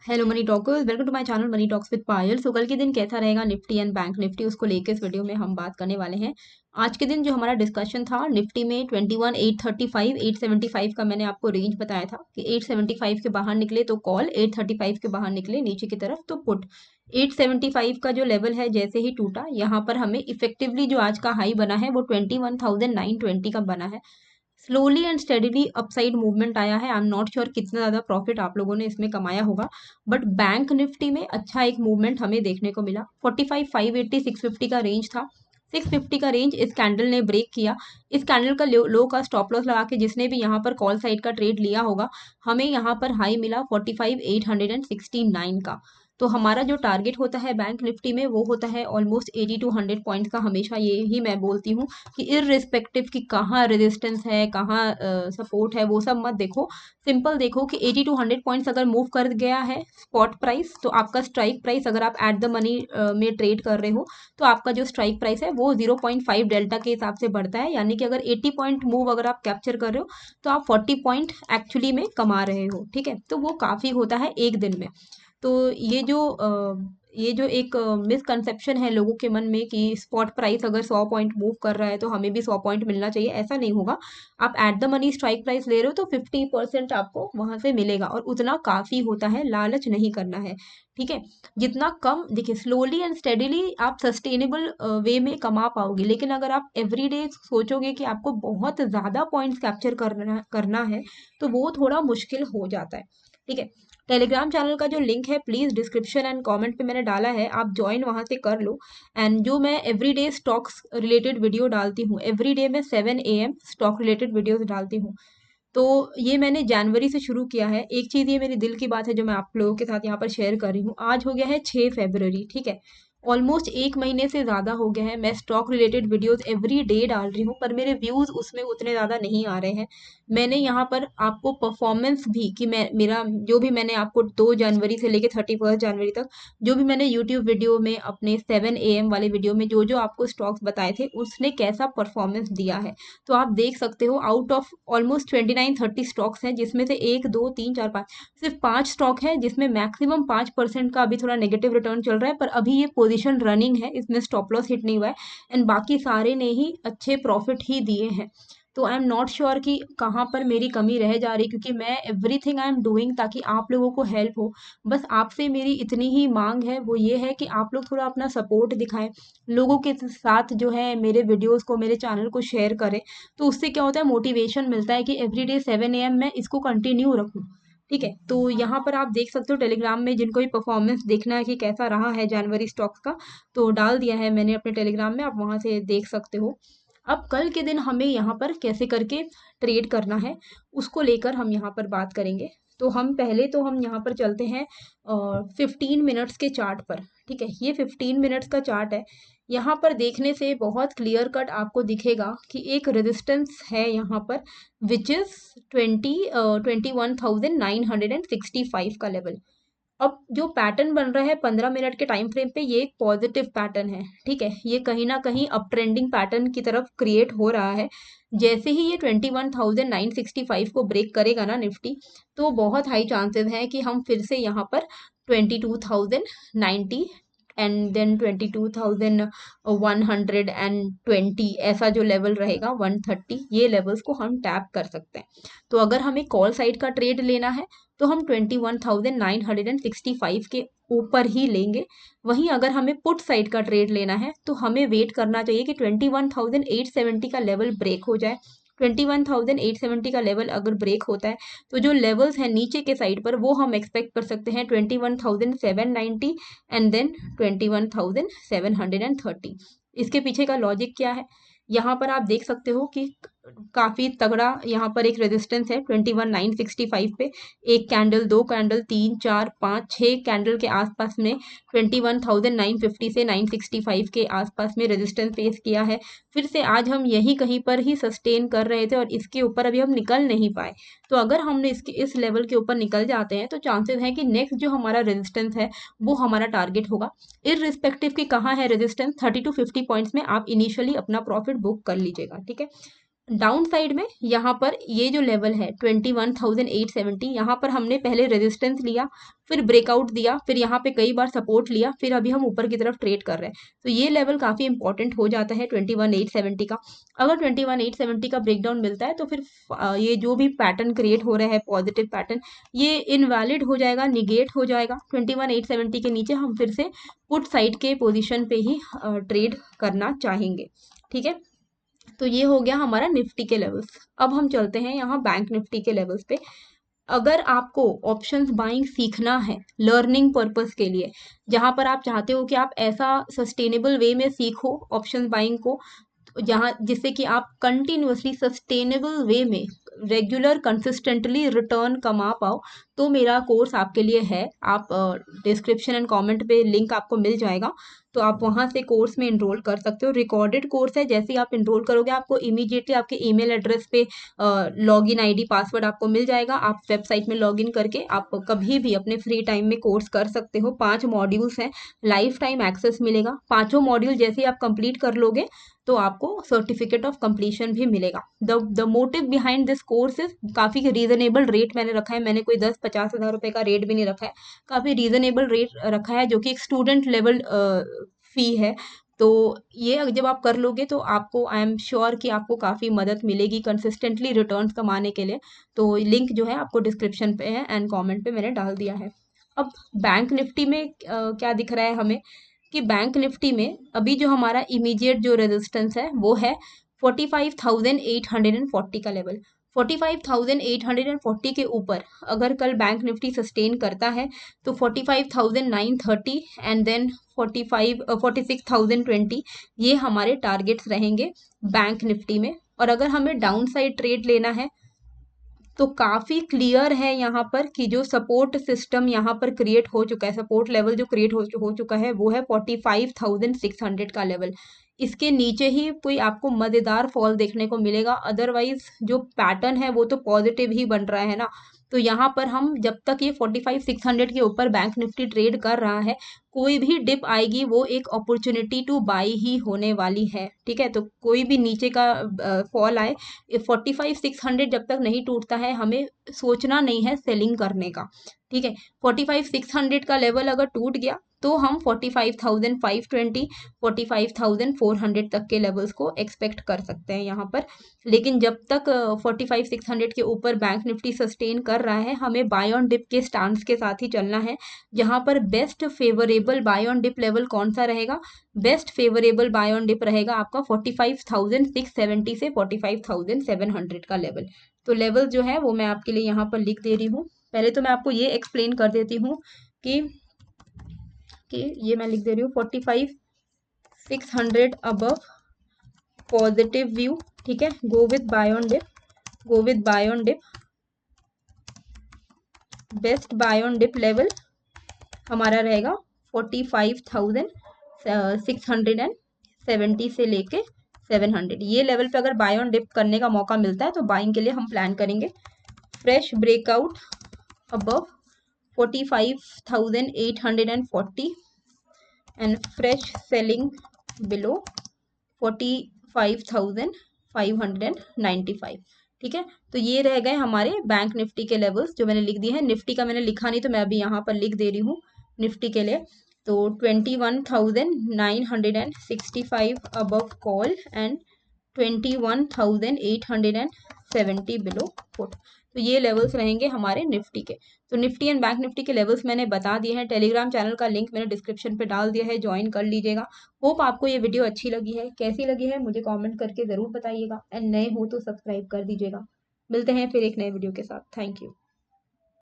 Hello money talkers, welcome to my channel money talks with Payal. So कल के दिन कैसा रहेगा निफ्टी एंड बैंक निफ्टी, उसको लेके इस वीडियो में हम बात करने वाले हैं। आज के दिन जो हमारा डिस्कशन था निफ्टी में 21,835 875 का मैंने आपको रेंज बताया था कि 875 के बाहर निकले तो कॉल, 835 के बाहर निकले नीचे की तरफ तो पुट। 875 का जो लेवल है जैसे ही टूटा, यहाँ पर हमें इफेक्टिवली जो आज का हाई बना है वो 21,920 का बना है। Slowly and steadily upside movement आया है। आई एम नॉट श्योर कितना ज़्यादा प्रॉफिट आप लोगों ने इसमें कमाया होगा, बट बैंक निफ्टी में अच्छा एक मूवमेंट हमें देखने को मिला। 45 580 650 का रेंज था। 650 का रेंज इस कैंडल ने ब्रेक किया। इस कैंडल का लो का स्टॉप लॉस लगा के जिसने भी यहाँ पर कॉल साइड का ट्रेड लिया होगा, हमें यहाँ पर हाई मिला 45 869 का। तो हमारा जो टारगेट होता है बैंक निफ्टी में वो होता है ऑलमोस्ट 80 to 100 पॉइंट्स का। हमेशा ये ही मैं बोलती हूँ कि इररिस्पेक्टिव कि कहाँ रेजिस्टेंस है, कहाँ सपोर्ट है, वो सब मत देखो। सिंपल देखो कि 80 to 100 पॉइंट्स अगर मूव कर गया है स्पॉट प्राइस, तो आपका स्ट्राइक प्राइस, अगर आप एट द मनी में ट्रेड कर रहे हो, तो आपका जो स्ट्राइक प्राइस है वो 0.5 डेल्टा के हिसाब से बढ़ता है। यानी कि अगर 80 पॉइंट मूव अगर आप कैप्चर कर रहे हो तो आप 40 पॉइंट एक्चुअली में कमा रहे हो। ठीक है, तो वो काफ़ी होता है एक दिन में। तो ये जो एक मिसकंसेप्शन है लोगों के मन में कि स्पॉट प्राइस अगर 100 पॉइंट मूव कर रहा है तो हमें भी 100 पॉइंट मिलना चाहिए, ऐसा नहीं होगा। आप at the money strike price ले रहे हो तो 50% आपको वहां से मिलेगा, और उतना काफी होता है, लालच नहीं करना है। ठीक है, जितना कम देखिए, स्लोली एंड स्टेडीली आप सस्टेनेबल वे में कमा पाओगे, लेकिन अगर आप एवरीडे सोचोगे कि आपको बहुत ज्यादा पॉइंट्स कैप्चर करना है तो वो थोड़ा मुश्किल हो जाता है। ठीक है, टेलीग्राम चैनल का जो लिंक है प्लीज डिस्क्रिप्शन एंड कमेंट पे मैंने डाला है, आप ज्वाइन वहां से कर लो। एंड जो मैं एवरीडे स्टॉक्स रिलेटेड वीडियो डालती हूँ, एवरीडे में 7 AM स्टॉक रिलेटेड वीडियोस डालती हूँ। तो ये मैंने जनवरी से शुरू किया है। एक चीज ये मेरी दिल की बात है जो मैं आप लोगों के साथ यहाँ पर शेयर कर रही हूँ। आज हो गया है 6 फरवरी, ठीक है, ऑलमोस्ट एक महीने से ज्यादा हो गया है मैं stock related videos every day डाल रही हूँ, पर मेरे व्यूज उसमें उतने ज्यादा नहीं आ रहे हैं। मैंने यहाँ पर आपको परफॉर्मेंस भी कि मैं मेरा जो भी मैंने आपको 2 जनवरी से लेके 31 जनवरी तक जो भी मैंने यूट्यूब वीडियो में अपने 7 AM वाले वीडियो में जो जो आपको स्टॉक्स बताए थे उसने कैसा परफॉर्मेंस दिया है, तो आप देख सकते हो। आउट ऑफ ऑलमोस्ट 29-30 स्टॉक्स हैं जिसमें से 1 2 3 4 5 सिर्फ 5 स्टॉक है जिसमें मैक्सिमम 5% का अभी थोड़ा नेगेटिव रिटर्न चल रहा है, पर अभी ये पोजीशन रनिंग है, इसमें स्टॉप लॉस हिट नहीं हुआ है। एंड बाकी सारे ने ही अच्छे प्रॉफिट ही दिए हैं। तो आई एम नॉट श्योर कि कहाँ पर मेरी कमी रह जा रही, क्योंकि मैं एवरीथिंग आई एम डूइंग ताकि आप लोगों को हेल्प हो। बस आपसे मेरी इतनी ही मांग है, वो ये है कि आप लोग थोड़ा अपना सपोर्ट दिखाएं, लोगों के साथ जो है मेरे वीडियोस को, मेरे चैनल को शेयर करें। तो उससे क्या होता है, मोटिवेशन मिलता है कि एवरीडे 7 AM मैं इसको कंटिन्यू रखूं। ठीक है, तो यहाँ पर आप देख सकते हो टेलीग्राम में जिनको भी परफॉर्मेंस देखना है कि कैसा रहा है जनवरी स्टॉक्स का, तो डाल दिया है मैंने अपने टेलीग्राम में, आप वहां से देख सकते हो। अब कल के दिन हमें यहाँ पर कैसे करके ट्रेड करना है उसको लेकर हम यहाँ पर बात करेंगे। तो हम यहाँ पर चलते हैं 15 मिनट्स के चार्ट पर। ठीक है, ये 15 मिनट्स का चार्ट है। यहाँ पर देखने से बहुत क्लियर कट आपको दिखेगा कि एक रेजिस्टेंस है यहाँ पर, विच इज 21,965 का लेवल। अब जो पैटर्न बन रहा है 15 मिनट के टाइम फ्रेम पे, ये एक पॉजिटिव पैटर्न है। ठीक है, ये कहीं ना कहीं अप ट्रेंडिंग पैटर्न की तरफ क्रिएट हो रहा है। जैसे ही ये 21,965 को ब्रेक करेगा ना निफ्टी, तो बहुत हाई चांसेस है कि हम फिर से यहाँ पर 22,090 एंड देन 22,120 ऐसा जो लेवल रहेगा 130, ये लेवल्स को हम टैप कर सकते हैं। तो अगर हमें कॉल साइड का ट्रेड लेना है तो हम 21,965 के ऊपर ही लेंगे। वहीं अगर हमें पुट साइड का ट्रेड लेना है तो हमें वेट करना चाहिए कि 21,870 का लेवल ब्रेक हो जाए। 21,870 का लेवल अगर ब्रेक होता है तो जो लेवल्स हैं नीचे के साइड पर वो हम एक्सपेक्ट कर सकते हैं 21,790 एंड देन 21,730। इसके पीछे का लॉजिक क्या है, यहाँ पर आप देख सकते हो कि काफी तगड़ा यहाँ पर एक रेजिस्टेंस है 21,965 पे। एक कैंडल, 2 कैंडल, 3 4 5 6 कैंडल के आसपास में 21,950 से 965 के आसपास में रेजिस्टेंस फेस किया है। फिर से आज हम यही कहीं पर ही सस्टेन कर रहे थे और इसके ऊपर अभी हम निकल नहीं पाए। तो अगर हमने इस लेवल के ऊपर निकल जाते हैं तो चांसेस है कि नेक्स्ट जो हमारा रेजिस्टेंस है वो हमारा टारगेट होगा। इररिस्पेक्टिव कि कहाँ है रेजिस्टेंस, 30 to 50 पॉइंट्स में आप इनिशियली अपना प्रॉफिट बुक कर लीजिएगा। ठीक है, डाउन साइड में यहाँ पर ये जो लेवल है 21,870, यहाँ पर हमने पहले रेजिस्टेंस लिया, फिर ब्रेकआउट दिया, फिर यहाँ पे कई बार सपोर्ट लिया, फिर अभी हम ऊपर की तरफ ट्रेड कर रहे हैं। तो ये लेवल काफ़ी इंपॉर्टेंट हो जाता है 21,870 का। अगर 21,870 का ब्रेकडाउन मिलता है तो फिर ये जो भी पैटर्न क्रिएट हो रहा है पॉजिटिव पैटर्न, ये इनवैलिड हो जाएगा, निगेट हो जाएगा। 21,870 के नीचे हम फिर से पुट साइड के पोजिशन पे ही ट्रेड करना चाहेंगे। ठीक है, तो ये हो गया हमारा निफ्टी के लेवल्स। अब हम चलते हैं यहाँ बैंक निफ्टी के लेवल्स पे। अगर आपको ऑप्शंस बाइंग सीखना है लर्निंग पर्पस के लिए, जहां पर आप चाहते हो कि आप ऐसा सस्टेनेबल वे में सीखो ऑप्शंस बाइंग को, जहां जिससे कि आप कंटिन्यूअसली सस्टेनेबल वे में रेगुलर कंसिस्टेंटली रिटर्न कमा पाओ, तो मेरा कोर्स आपके लिए है। आप डिस्क्रिप्शन एंड कमेंट पे लिंक आपको मिल जाएगा, तो आप वहां से कोर्स में इनरोल कर सकते हो। रिकॉर्डेड कोर्स है, जैसे ही आप इनरोल करोगे आपको इमीडिएटली आपके ईमेल एड्रेस पे लॉगिन आईडी पासवर्ड आपको मिल जाएगा। आप वेबसाइट में लॉगिन करके आप कभी भी अपने फ्री टाइम में कोर्स कर सकते हो। 5 मॉड्यूल्स हैं, लाइफ टाइम एक्सेस मिलेगा। 5 मॉड्यूल जैसे ही आप कंप्लीट कर लोगे तो आपको सर्टिफिकेट ऑफ कंप्लीशन भी मिलेगा। The motive behind this course is, काफ़ी रीजनेबल रेट मैंने रखा है, मैंने कोई 10-50 हज़ार रुपये का रेट भी नहीं रखा है, काफ़ी रीजनेबल रेट रखा है, जो कि एक स्टूडेंट लेवल फी है। तो ये जब आप कर लोगे तो आपको, आई एम श्योर कि आपको काफ़ी मदद मिलेगी कंसिस्टेंटली रिटर्न्स कमाने के लिए। तो लिंक जो है आपको डिस्क्रिप्शन पे है एंड कमेंट पे मैंने डाल दिया है। अब बैंक निफ्टी में क्या दिख रहा है हमें कि बैंक निफ्टी में अभी जो हमारा इमीडिएट जो रेजिस्टेंस है वो है 45,840 का लेवल। 45,840 के ऊपर अगर कल बैंक निफ्टी सस्टेन करता है तो 45,930 एंड देन 46,020 ये हमारे टारगेट्स रहेंगे बैंक निफ्टी में। और अगर हमें डाउन साइड ट्रेड लेना है तो काफ़ी क्लियर है यहाँ पर कि जो सपोर्ट सिस्टम यहाँ पर क्रिएट हो चुका है, सपोर्ट लेवल जो क्रिएट हो चुका है वो है 45,600 का लेवल। इसके नीचे ही कोई आपको मज़ेदार फॉल देखने को मिलेगा, अदरवाइज जो पैटर्न है वो तो पॉजिटिव ही बन रहा है ना। तो यहाँ पर हम जब तक ये 45,600 के ऊपर बैंक निफ्टी ट्रेड कर रहा है, कोई भी डिप आएगी वो एक अपॉर्चुनिटी टू बाई ही होने वाली है। ठीक है, तो कोई भी नीचे का फॉल आए, 45,600 जब तक नहीं टूटता है हमें सोचना नहीं है सेलिंग करने का। ठीक है, 45,600 का लेवल अगर टूट गया तो हम 45,520 45,400 तक के लेवल्स को एक्सपेक्ट कर सकते हैं यहाँ पर। लेकिन जब तक 45,600 के ऊपर बैंक निफ्टी सस्टेन कर रहा है, हमें बाय ऑन डिप के स्टांस के साथ ही चलना है। जहाँ पर best favourable buy on dip level कौन सा रहेगा? Best favourable buy on dip रहेगा आपका 45,670 से 45,700 का लेवल। तो लेवल जो है वो मैं आपके लिए यहाँ पर लिख दे रही हूँ। पहले तो मैं आपको ये एक्सप्लेन कर देती हूँ कि ये मैं लिख दे रही हूँ 45,600 अबव पॉजिटिव व्यू। ठीक है, go with buy on dip, go with buy on dip. Best buy on dip level हमारा रहेगा 45,670 से लेके 700। ये लेवल पे अगर बाय ऑन डिप करने का मौका मिलता है तो बाइंग के लिए हम प्लान करेंगे। Fresh breakout above 45,840 and fresh selling below 45,595। ठीक है, तो ये रह गए हमारे बैंक निफ्टी के लेवल्स जो मैंने लिख दिए हैं। निफ्टी का मैंने लिखा नहीं तो मैं अभी यहाँ पर लिख दे रही हूँ निफ्टी के लिए। तो 21,965 above call and 21,870 below put. तो ये लेवल्स रहेंगे हमारे निफ्टी के। तो निफ्टी एंड बैंक निफ्टी के लेवल्स मैंने बता दिए हैं। टेलीग्राम चैनल का लिंक मैंने डिस्क्रिप्शन पे डाल दिया है, ज्वाइन कर लीजिएगा। होप आपको ये वीडियो अच्छी लगी है। कैसी लगी है मुझे कमेंट करके ज़रूर बताइएगा एंड नए हो तो सब्सक्राइब कर दीजिएगा। मिलते हैं फिर एक नए वीडियो के साथ। Thank you.